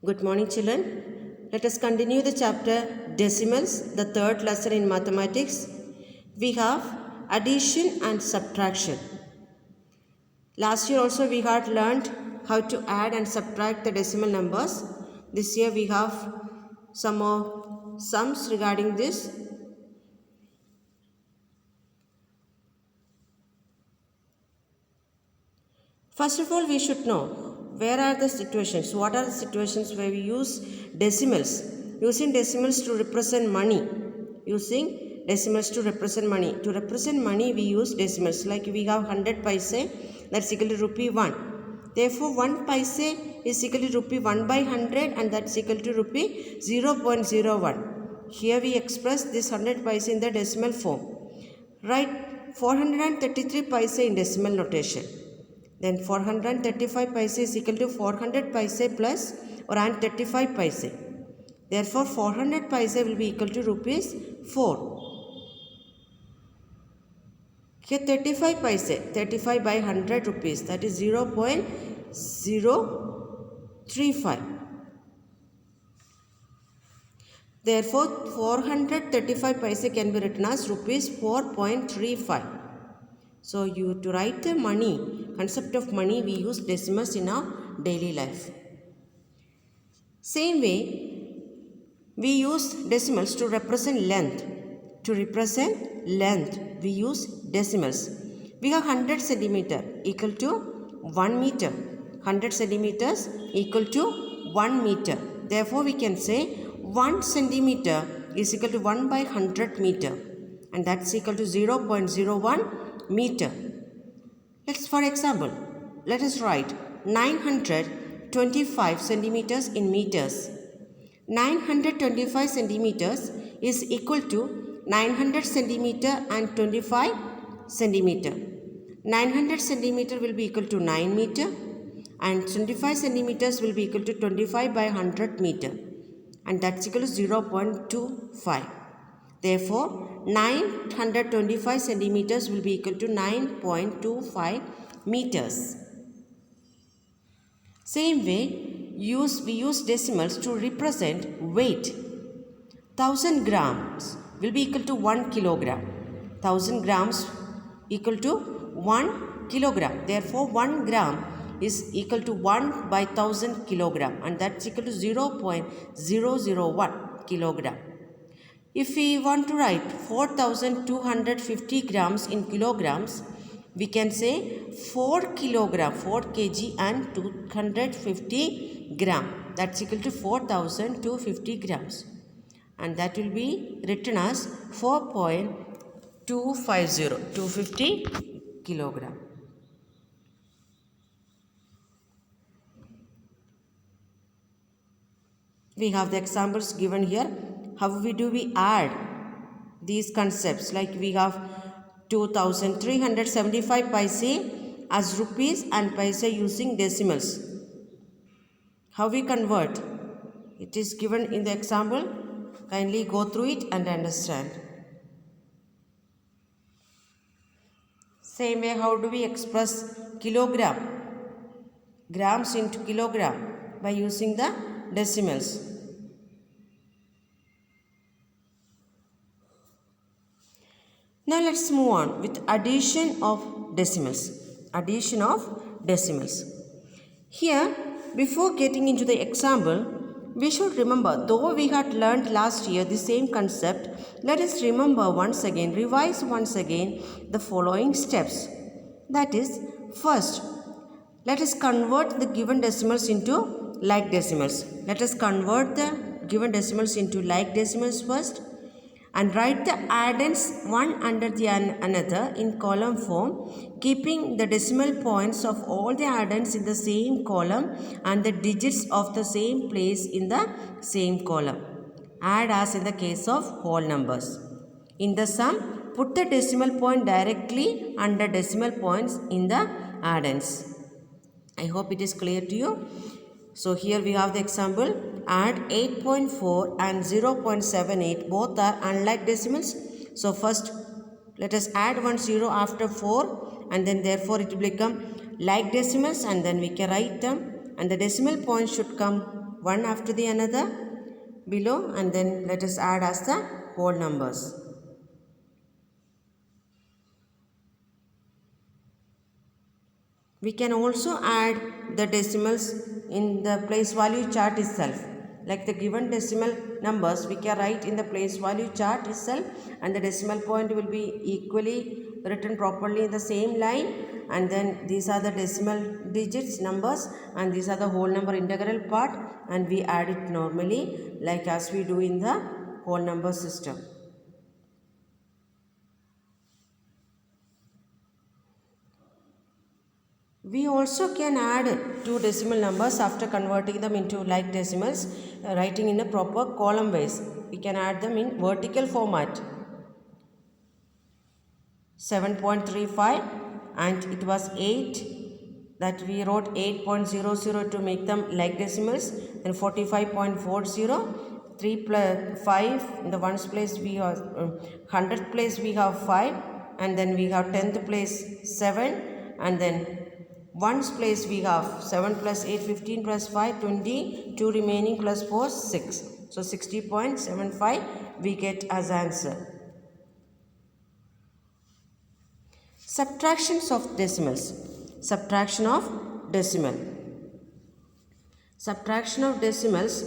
Good morning, children. Let us continue the chapter Decimals, the third lesson in mathematics. We have addition and subtraction. Last year also we had learned how to add and subtract the decimal numbers. This year we have some more sums regarding this. First of all, we should know where are the situations, what are the situations where we use decimals. Using decimals to represent money. Using decimals to represent money. To represent money, we use decimals. Like we have 100 paise, that's equal to rupee 1. Therefore, 1 paise is equal to rupee 1 by 100 and that's equal to rupee 0.01. Here we express this 100 paise in the decimal form. Write 433 paise in decimal notation. Then 435 paise is equal to 400 paise plus or and 35 paise. Therefore, 400 paise will be equal to rupees 4. Here 35 paise, 35 by 100 rupees, that is 0.035. Therefore, 435 paise can be written as rupees 4.35. So, to write the money, concept of money, we use decimals in our daily life. Same way, we use decimals to represent length. To represent length, we use decimals. We have 100 centimeter equal to 1 meter. 100 centimeters equal to 1 meter. Therefore, we can say 1 centimeter is equal to 1 by 100 meter. And that's equal to 0.01 meter. For example, let us write 925 centimeters in meters. 925 centimeters is equal to 900 centimeter and 25 centimeter. 900 centimeter will be equal to 9 meter and 25 centimeters will be equal to 25 by 100 meter and that's equal to 0.25. Therefore, 925 centimeters will be equal to 9.25 meters. Same way, we use decimals to represent weight. 1000 grams will be equal to 1 kilogram. 1000 grams equal to 1 kilogram. Therefore, 1 gram is equal to 1 by 1000 kilogram and that's equal to 0.001 kilogram. If we want to write 4250 grams in kilograms, we can say 4 kilogram, 4 kg and 250 gram. That's equal to 4250 grams. And that will be written as 250 kilogram. We have the examples given here. How do we add these concepts? Like we have 2375 paise as rupees and paise using decimals. How we convert? It is given in the example. Kindly go through it and understand. Same way, how do we express kilogram? Grams into kilogram by using the decimals. Now let's move on with addition of decimals. Addition of decimals. Here, before getting into the example, we should remember, though we had learned last year the same concept, let us remember once again, revise once again the following steps. That is, first, let us convert the given decimals into like decimals. Let us convert the given decimals into like decimals first. And write the addends one under the another in column form, keeping the decimal points of all the addends in the same column and the digits of the same place in the same column. Add as in the case of whole numbers. In the sum, put the decimal point directly under decimal points in the addends. I hope it is clear to you. So here we have the example. Add 8.4 and 0.78, both are unlike decimals. So first let us add one 0 after 4 and then therefore it will become like decimals and then we can write them and the decimal point should come one after the another below, and then let us add as the whole numbers. We can also add the decimals in the place value chart itself. Like the given decimal numbers, we can write in the place value chart itself, and the decimal point will be equally written properly in the same line, and then these are the decimal digits numbers, and these are the whole number integral part, and we add it normally like as we do in the whole number system. We also can add two decimal numbers after converting them into like decimals, writing in a proper column wise. We can add them in vertical format. 7.35, and it was 8, that we wrote 8.00 to make them like decimals, and 45.40, 3 plus 5, in the ones place we have 100th place we have 5, and then we have 10th place 7, and then ones place we have 7 plus 8, 15 plus 5, 20, 2 remaining plus 4, 6. So 60.75 we get as answer. Subtractions of decimals. Subtraction of decimal. Subtraction of decimals,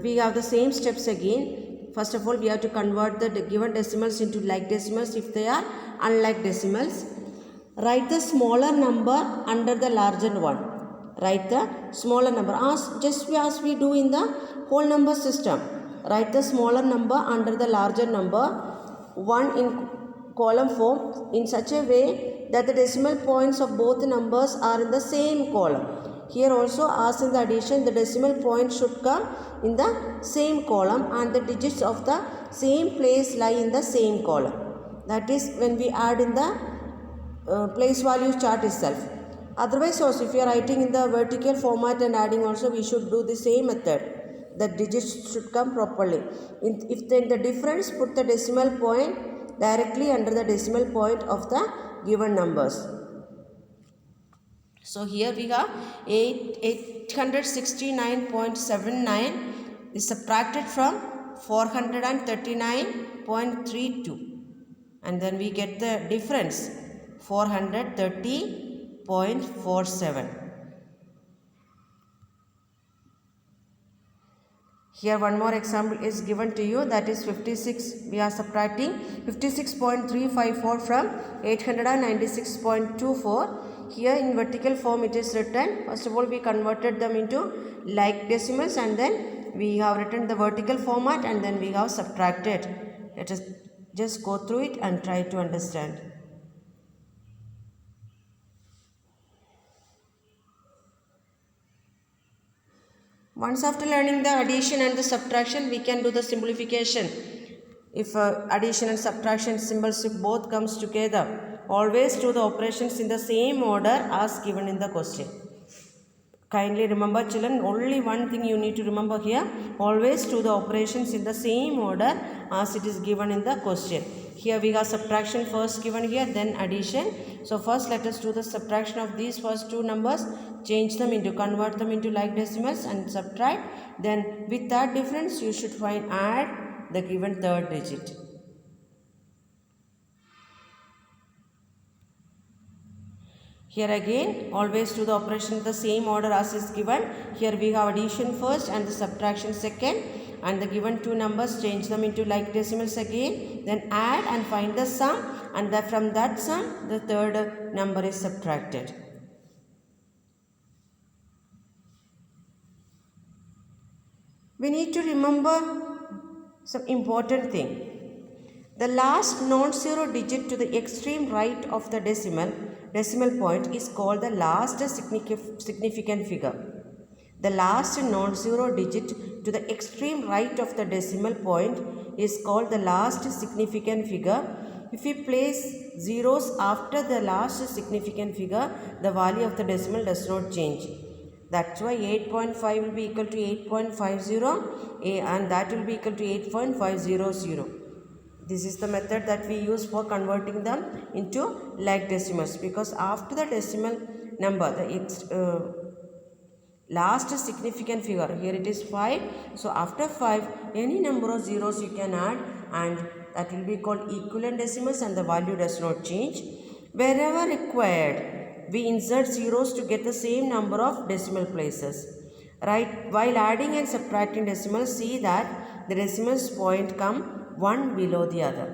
we have the same steps again. First of all, we have to convert the given decimals into like decimals if they are unlike decimals. Write the smaller number under the larger one. Write the smaller number just as we do in the whole number system. Write the smaller number under the larger number, one in column form, in such a way that the decimal points of both numbers are in the same column. Here also, as in the addition, the decimal point should come in the same column, and the digits of the same place lie in the same column. That is when we add in the place value chart itself. Otherwise also, if you are writing in the vertical format and adding also, we should do the same method. The digits should come properly. If then the difference, put the decimal point directly under the decimal point of the given numbers. So here we have 869.79 is subtracted from 439.32, and then we get the difference 430.47. Here one more example is given to you, that is 56. We are subtracting 56.354 from 896.24. Here in vertical form it is written. First of all, we converted them into like decimals, and then we have written the vertical format, and then we have subtracted. Let us just go through it and try to understand. Once after learning the addition and the subtraction, we can do the simplification. If addition and subtraction symbols, if both comes together, always do the operations in the same order as given in the question. Kindly remember children, only one thing you need to remember here, always do the operations in the same order as it is given in the question. Here we have subtraction first given here, then addition. So first let us do the subtraction of these first two numbers, convert them into like decimals and subtract. Then with that difference you should add the given third digit. Here again, always do the operation in the same order as is given. Here we have addition first and the subtraction second, and the given two numbers, change them into like decimals again, then add and find the sum, and from that sum the third number is subtracted. We need to remember some important thing. The last non-zero digit to the extreme right of the decimal point is called the last significant figure. The last non-zero digit to the extreme right of the decimal point is called the last significant figure. If we place zeros after the last significant figure, the value of the decimal does not change. That's why 8.5 will be equal to 8.50 and that will be equal to 8.500. This is the method that we use for converting them into like decimals, because after the decimal number, the last significant figure. Here it is 5. So after 5, any number of zeros you can add, and that will be called equivalent decimals, and the value does not change. Wherever required, we insert zeros to get the same number of decimal places. Right? While adding and subtracting decimals, see that the decimals point come one below the other.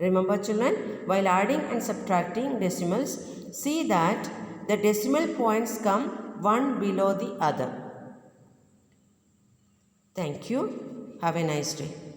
Remember children, while adding and subtracting decimals, see that the decimal points come one below the other. Thank you. Have a nice day.